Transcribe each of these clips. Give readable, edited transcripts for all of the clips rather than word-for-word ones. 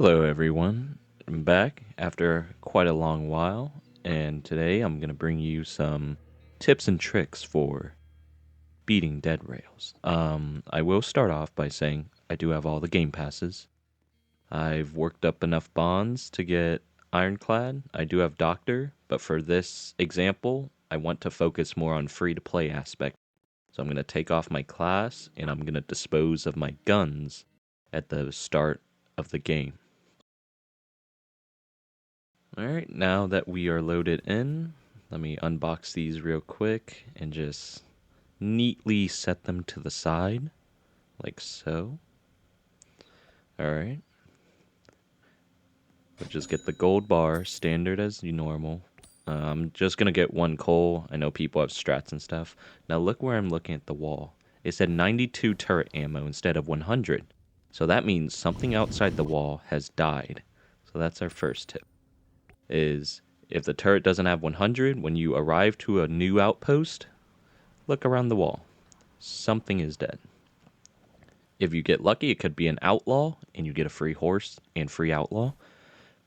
Hello, everyone. I'm back after quite a long while, and today I'm going to bring you some tips and tricks for beating dead rails. I will start off by saying I do have all the game passes. I've worked up enough bonds to get Ironclad. I do have Doctor, but for this example, I want to focus more on free-to-play aspect. So I'm going to take off my class, and I'm going to dispose of my guns at the start of the game. Alright, now that we are loaded in, let me unbox these real quick and just neatly set them to the side, like so. Alright. We'll just get the gold bar, standard as normal. I'm just gonna get one coal. I know people have strats and stuff. Now look where I'm looking at the wall. It said 92 turret ammo instead of 100. So that means something outside the wall has died. So that's our first tip. Is if the turret doesn't have 100, when you arrive to a new outpost, look around the wall. Something is dead. If you get lucky, it could be an outlaw, and you get a free horse and free outlaw.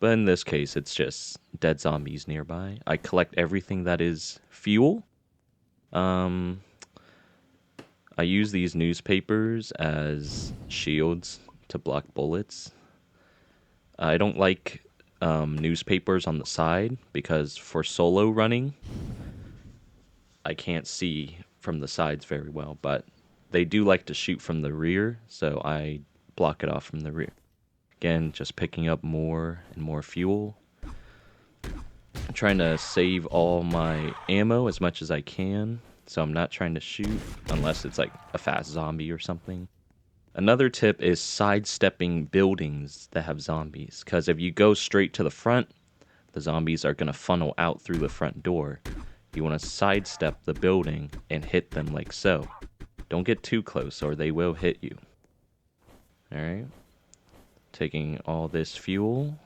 But in this case, it's just dead zombies nearby. I collect everything that is fuel. I use these newspapers as shields to block bullets. I don't like newspapers on the side because for solo running, I can't see from the sides very well, but they do like to shoot from the rear, so I block it off from the rear. Again, just picking up more and more fuel. I'm trying to save all my ammo as much as I can, so I'm not trying to shoot unless it's like a fast zombie or something. Another tip is sidestepping buildings that have zombies, because if you go straight to the front, the zombies are going to funnel out through the front door. You want to sidestep the building and hit them like so. Don't get too close or they will hit you. Alright. Taking all this fuel.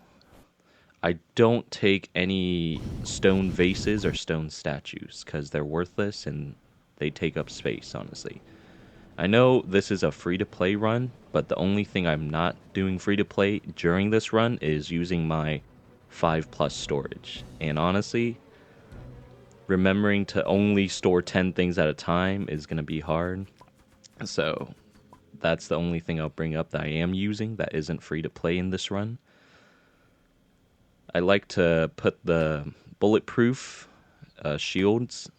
I don't take any stone vases or stone statues, because they're worthless and they take up space, honestly. I know this is a free-to-play run, but the only thing I'm not doing free-to-play during this run is using my 5+ storage. And honestly, remembering to only store 10 things at a time is going to be hard. So that's the only thing I'll bring up that I am using that isn't free-to-play in this run. I like to put the bulletproof shields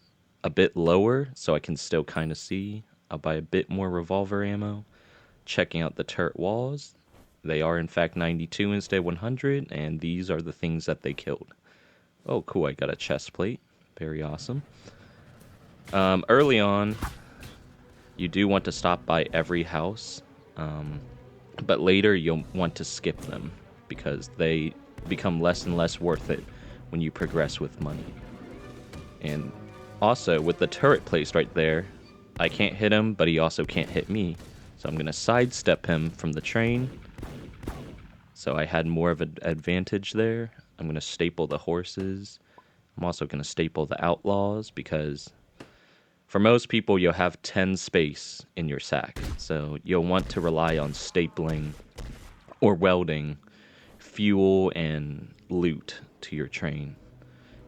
a bit lower so I can still kind of see. I'll buy a bit more revolver ammo. Checking out the turret walls. They are in fact 92 instead of 100, and these are the things that they killed. Oh, cool, I got a chest plate. Very awesome. Early on, you do want to stop by every house, but later you'll want to skip them because they become less and less worth it when you progress with money. And also, with the turret placed right there, I can't hit him, but he also can't hit me. So I'm going to sidestep him from the train. So I had more of an advantage there. I'm going to staple the horses. I'm also going to staple the outlaws because for most people, you'll have 10 space in your sack. So you'll want to rely on stapling or welding fuel and loot to your train.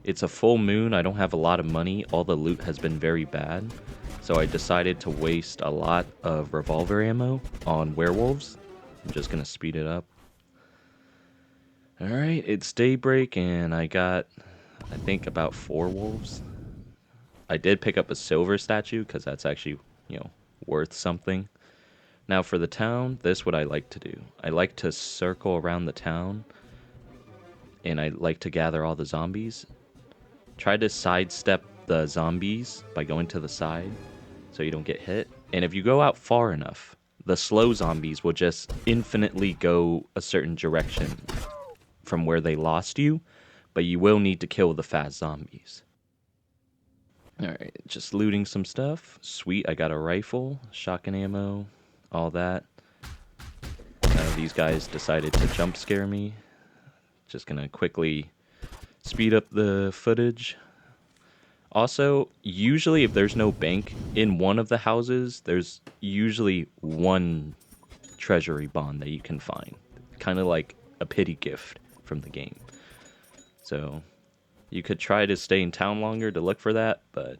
It's a full moon. I don't have a lot of money. All the loot has been very bad. So I decided to waste a lot of revolver ammo on werewolves. I'm just going to speed it up. Alright, it's daybreak and I got, I think, about 4 wolves. I did pick up a silver statue because that's actually, worth something. Now for the town, this is what I like to do. I like to circle around the town and I like to gather all the zombies. Try to sidestep the zombies by going to the side so you don't get hit. And if you go out far enough, the slow zombies will just infinitely go a certain direction from where they lost you, but you will need to kill the fast zombies. Alright, just looting some stuff. Sweet, I got a rifle, shotgun ammo, all that. These guys decided to jump scare me. Just gonna quickly speed up the footage. Also, usually if there's no bank in one of the houses, there's usually one treasury bond that you can find. Kind of like a pity gift from the game. So you could try to stay in town longer to look for that, but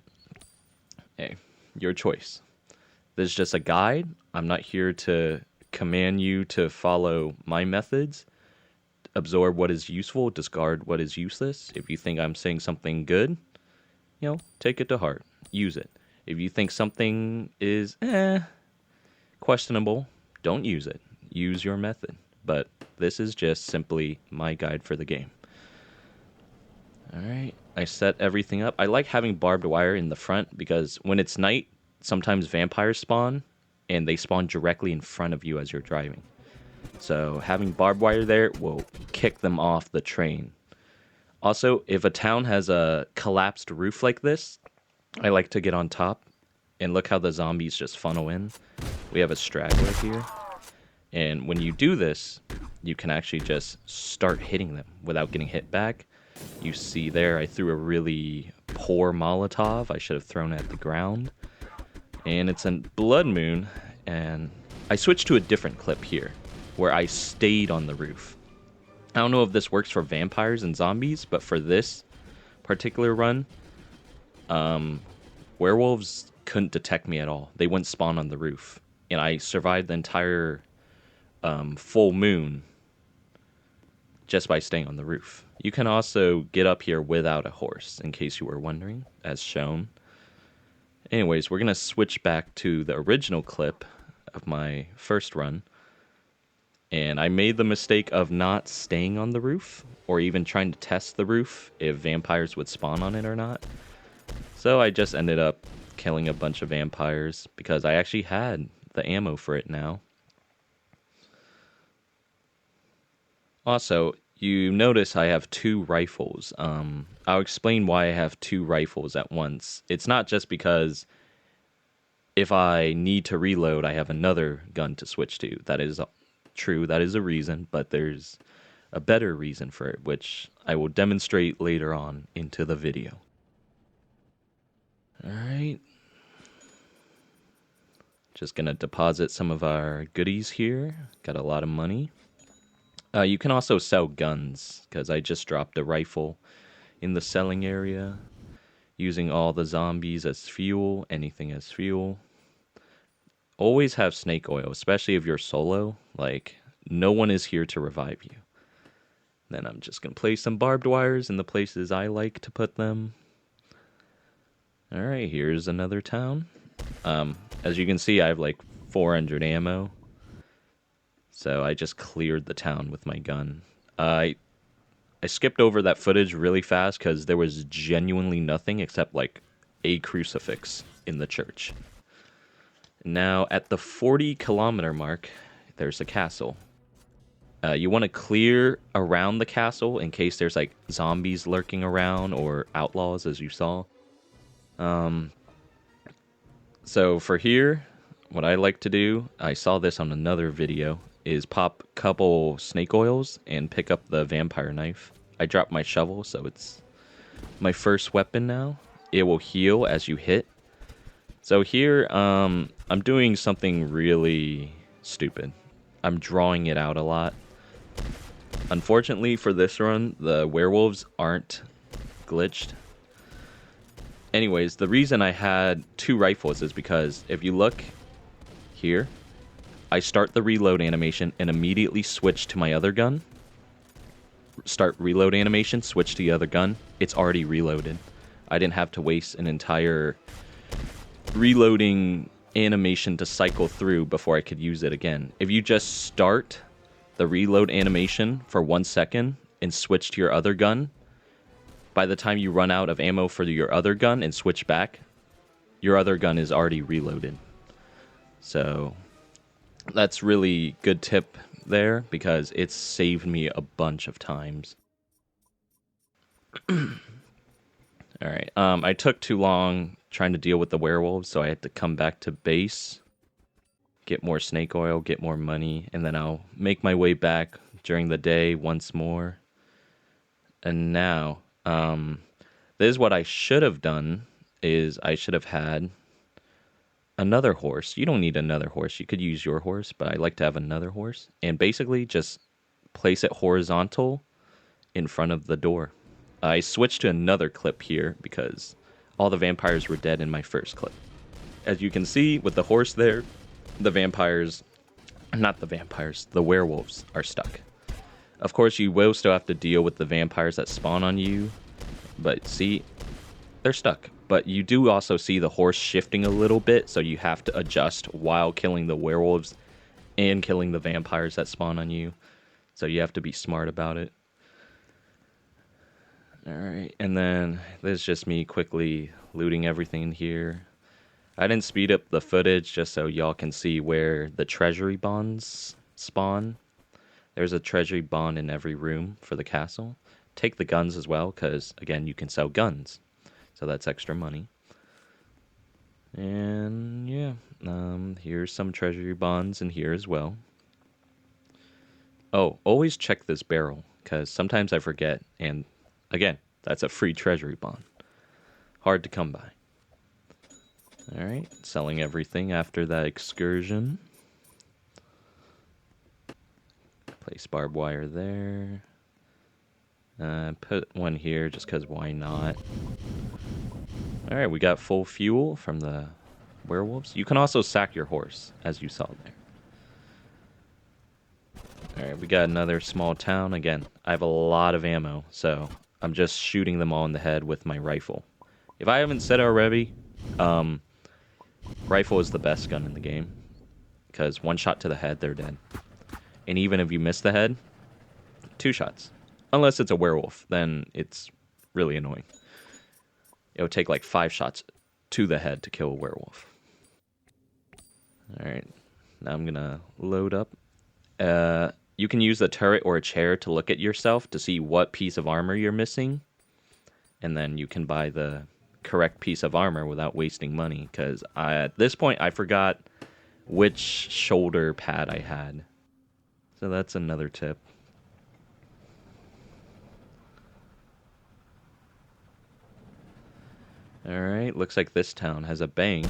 hey, your choice. This is just a guide. I'm not here to command you to follow my methods. Absorb what is useful, discard what is useless. If you think I'm saying something good, take it to heart. Use it. If you think something is questionable, don't use it. Use your method. But this is just simply my guide for the game. Alright, I set everything up. I like having barbed wire in the front because when it's night, sometimes vampires spawn, and they spawn directly in front of you as you're driving. So having barbed wire there will kick them off the train. Also, if a town has a collapsed roof like this, I like to get on top. And look how the zombies just funnel in. We have a straggler here. And when you do this, you can actually just start hitting them without getting hit back. You see there, I threw a really poor Molotov. I should have thrown it at the ground. And it's a blood moon. And I switched to a different clip here, where I stayed on the roof. I don't know if this works for vampires and zombies, but for this particular run, werewolves couldn't detect me at all. They wouldn't spawn on the roof. And I survived the entire full moon just by staying on the roof. You can also get up here without a horse, in case you were wondering, as shown. Anyways, we're going to switch back to the original clip of my first run. And I made the mistake of not staying on the roof, or even trying to test the roof if vampires would spawn on it or not. So I just ended up killing a bunch of vampires, because I actually had the ammo for it now. Also, you notice I have 2 rifles. I'll explain why I have 2 rifles at once. It's not just because if I need to reload, I have another gun to switch to. That is true, that is a reason, but there's a better reason for it, which I will demonstrate later on into the video. Alright. Just gonna deposit some of our goodies here. Got a lot of money. You can also sell guns, because I just dropped a rifle in the selling area, using all the zombies as fuel, anything as fuel. Always have snake oil, especially if you're solo. Like, no one is here to revive you. Then I'm just going to place some barbed wires in the places I like to put them. Alright, here's another town. As you can see, I have like 400 ammo. So I just cleared the town with my gun. I skipped over that footage really fast because there was genuinely nothing except like a crucifix in the church. Now at the 40-kilometer mark, there's a castle. You want to clear around the castle in case there's like zombies lurking around or outlaws, as you saw. So for here, what I like to do, I saw this on another video, is pop a couple snake oils and pick up the vampire knife. I dropped my shovel, so it's my first weapon now. It will heal as you hit. So here, I'm doing something really stupid. I'm drawing it out a lot. Unfortunately for this run, the werewolves aren't glitched. Anyways, the reason I had 2 rifles is because if you look here, I start the reload animation and immediately switch to my other gun. Start reload animation, switch to the other gun. It's already reloaded. I didn't have to waste an entire reloading animation to cycle through before I could use it again. If you just start the reload animation for 1 second and switch to your other gun, by the time you run out of ammo for your other gun and switch back, your other gun is already reloaded. So that's really good tip there, because it's saved me a bunch of times. Alright, I took too long trying to deal with the werewolves, so I had to come back to base, get more snake oil, get more money, and then I'll make my way back during the day once more. And now, this is what I should have done, is I should have had another horse. You don't need another horse. You could use your horse, but I like to have another horse. And basically just place it horizontal in front of the door. I switched to another clip here because all the vampires were dead in my first clip. As you can see with the horse there, the werewolves are stuck. Of course, you will still have to deal with the vampires that spawn on you, but see, they're stuck. But you do also see the horse shifting a little bit, so you have to adjust while killing the werewolves and killing the vampires that spawn on you. So you have to be smart about it. Alright, and then this is just me quickly looting everything in here. I didn't speed up the footage just so y'all can see where the treasury bonds spawn. There's a treasury bond in every room for the castle. Take the guns as well, because, again, you can sell guns. So that's extra money. And, yeah, here's some treasury bonds in here as well. Oh, always check this barrel, because sometimes I forget, and, again, that's a free treasury bond. Hard to come by. Alright, selling everything after that excursion. Place barbed wire there. Put one here just because why not? Alright, we got full fuel from the werewolves. You can also sack your horse, as you saw there. Alright, we got another small town. Again, I have a lot of ammo, so I'm just shooting them all in the head with my rifle. If I haven't said already, rifle is the best gun in the game. Because one shot to the head, they're dead. And even if you miss the head, 2 shots. Unless it's a werewolf, then it's really annoying. It would take like 5 shots to the head to kill a werewolf. Alright, now I'm gonna load up. You can use a turret or a chair to look at yourself to see what piece of armor you're missing. And then you can buy the correct piece of armor without wasting money. Because at this point, I forgot which shoulder pad I had. So that's another tip. Alright, looks like this town has a bank.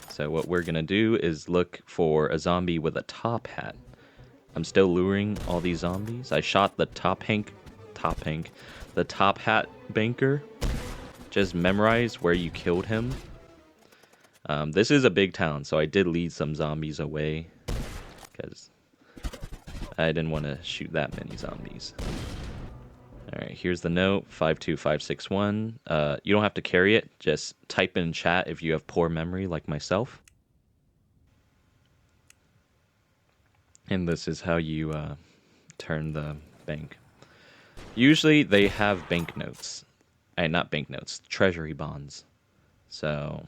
So what we're gonna do is look for a zombie with a top hat. I'm still luring all these zombies. I shot the top hat banker. Just memorize where you killed him. This is a big town, so I did lead some zombies away. Because I didn't want to shoot that many zombies. Alright, here's the note, 52561. You don't have to carry it, just type in chat if you have poor memory like myself. And this is how you turn the bank. Usually they have banknotes. Not banknotes, treasury bonds. So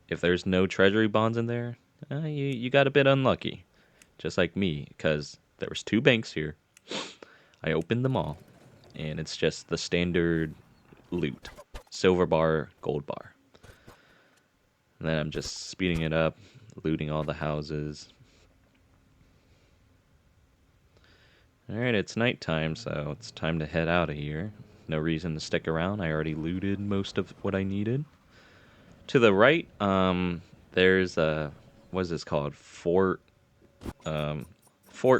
if there's no treasury bonds in there, you got a bit unlucky. Just like me, because there was 2 banks here. I opened them all. And it's just the standard loot. Silver bar, gold bar. And then I'm just speeding it up, looting all the houses. Alright, it's nighttime, so it's time to head out of here. No reason to stick around. I already looted most of what I needed. To the right, there's a... what is this called? Fort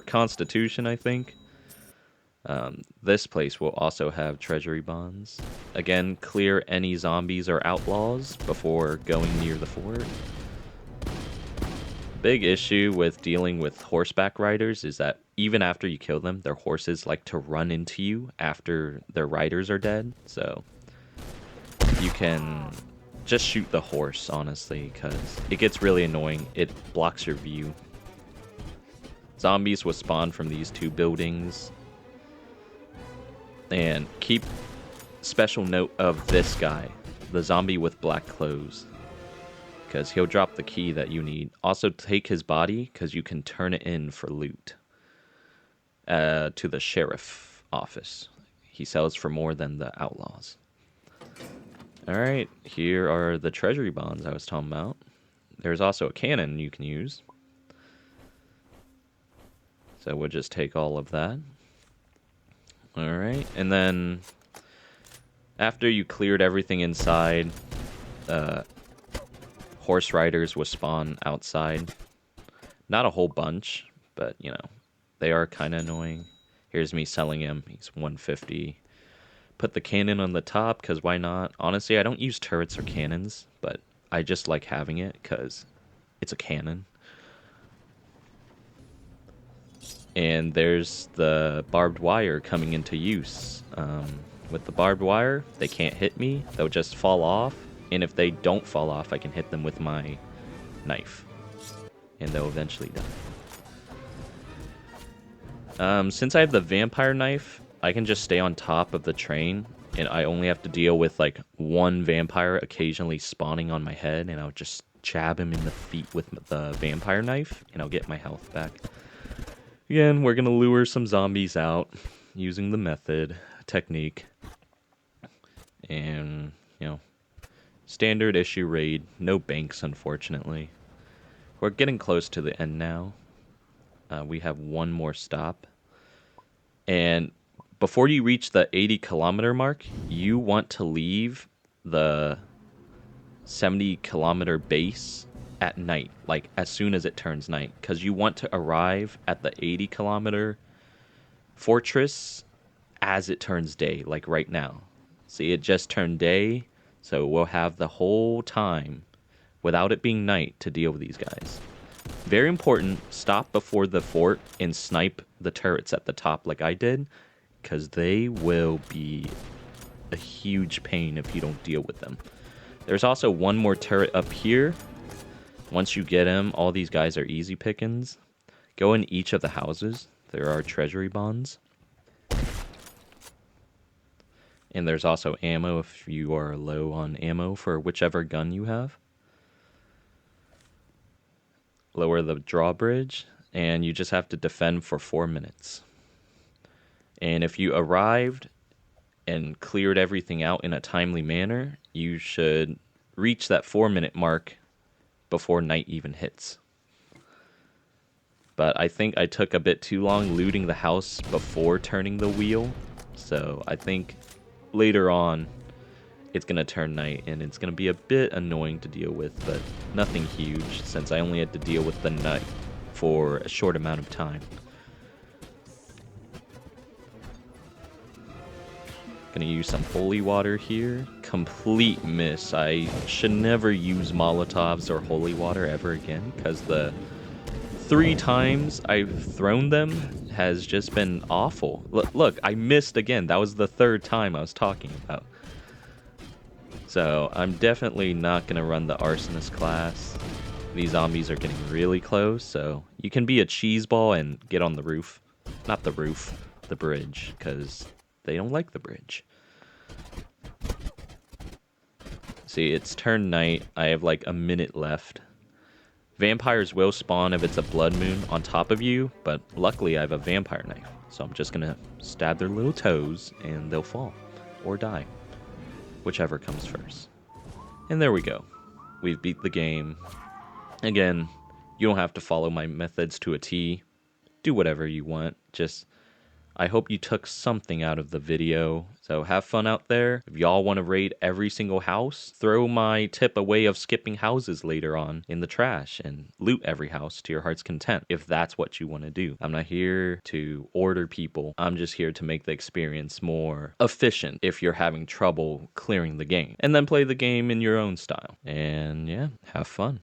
Constitution, I think. This place will also have treasury bonds. Again, clear any zombies or outlaws before going near the fort. Big issue with dealing with horseback riders is that even after you kill them, their horses like to run into you after their riders are dead. So you can just shoot the horse, honestly, because it gets really annoying. It blocks your view. Zombies will spawn from these 2 buildings. And keep special note of this guy, the zombie with black clothes. Because he'll drop the key that you need. Also take his body, because you can turn it in for loot. To the sheriff office. He sells for more than the outlaws. Alright, here are the treasury bonds I was talking about. There's also a cannon you can use. So we'll just take all of that. Alright, and then after you cleared everything inside, horse riders will spawn outside. Not a whole bunch, but, you know, they are kind of annoying. Here's me selling him. He's 150. Put the cannon on the top, because why not? Honestly, I don't use turrets or cannons, but I just like having it because it's a cannon. And there's the barbed wire coming into use. With the barbed wire, they can't hit me. They'll just fall off. And if they don't fall off, I can hit them with my knife. And they'll eventually die. Since I have the vampire knife, I can just stay on top of the train. And I only have to deal with like one vampire occasionally spawning on my head. And I'll just jab him in the feet with the vampire knife. And I'll get my health back. Again, we're going to lure some zombies out using the method technique. And, standard issue raid. No banks, unfortunately. We're getting close to the end now. We have one more stop. And before you reach the 80-kilometer mark, you want to leave the 70-kilometer base at night, like as soon as it turns night, because you want to arrive at the 80-kilometer fortress as it turns day, like right now. See, it just turned day, so we'll have the whole time without it being night to deal with these guys. Very important, stop before the fort and snipe the turrets at the top like I did, because they will be a huge pain if you don't deal with them. There's also one more turret up here. Once you get him, all these guys are easy pickings. Go in each of the houses. There are treasury bonds. And there's also ammo if you are low on ammo for whichever gun you have. Lower the drawbridge, and you just have to defend for 4 minutes. And if you arrived and cleared everything out in a timely manner, you should reach that 4-minute mark before night even hits. But I think I took a bit too long looting the house before turning the wheel. So I think later on it's going to turn night and it's going to be a bit annoying to deal with, but nothing huge since I only had to deal with the night for a short amount of time. Gonna use some holy water here. Complete miss. I should never use Molotovs or holy water ever again, because the 3 times I've thrown them has just been awful. Look, I missed again. That was the 3rd time I was talking about. So I'm definitely not gonna run the arsonist class. These zombies are getting really close, so you can be a cheese ball and get on the roof. Not the roof, the bridge, because they don't like the bridge. See, it's turned night. I have like a minute left. Vampires will spawn if it's a blood moon on top of you, but luckily I have a vampire knife. So I'm just gonna stab their little toes and they'll fall or die. Whichever comes first. And there we go. We've beat the game. Again, you don't have to follow my methods to a T. Do whatever you want. Just, I hope you took something out of the video. So have fun out there. If y'all want to raid every single house, throw my tip away of skipping houses later on in the trash and loot every house to your heart's content, if that's what you want to do. I'm not here to order people. I'm just here to make the experience more efficient if you're having trouble clearing the game. And then play the game in your own style. And yeah, have fun.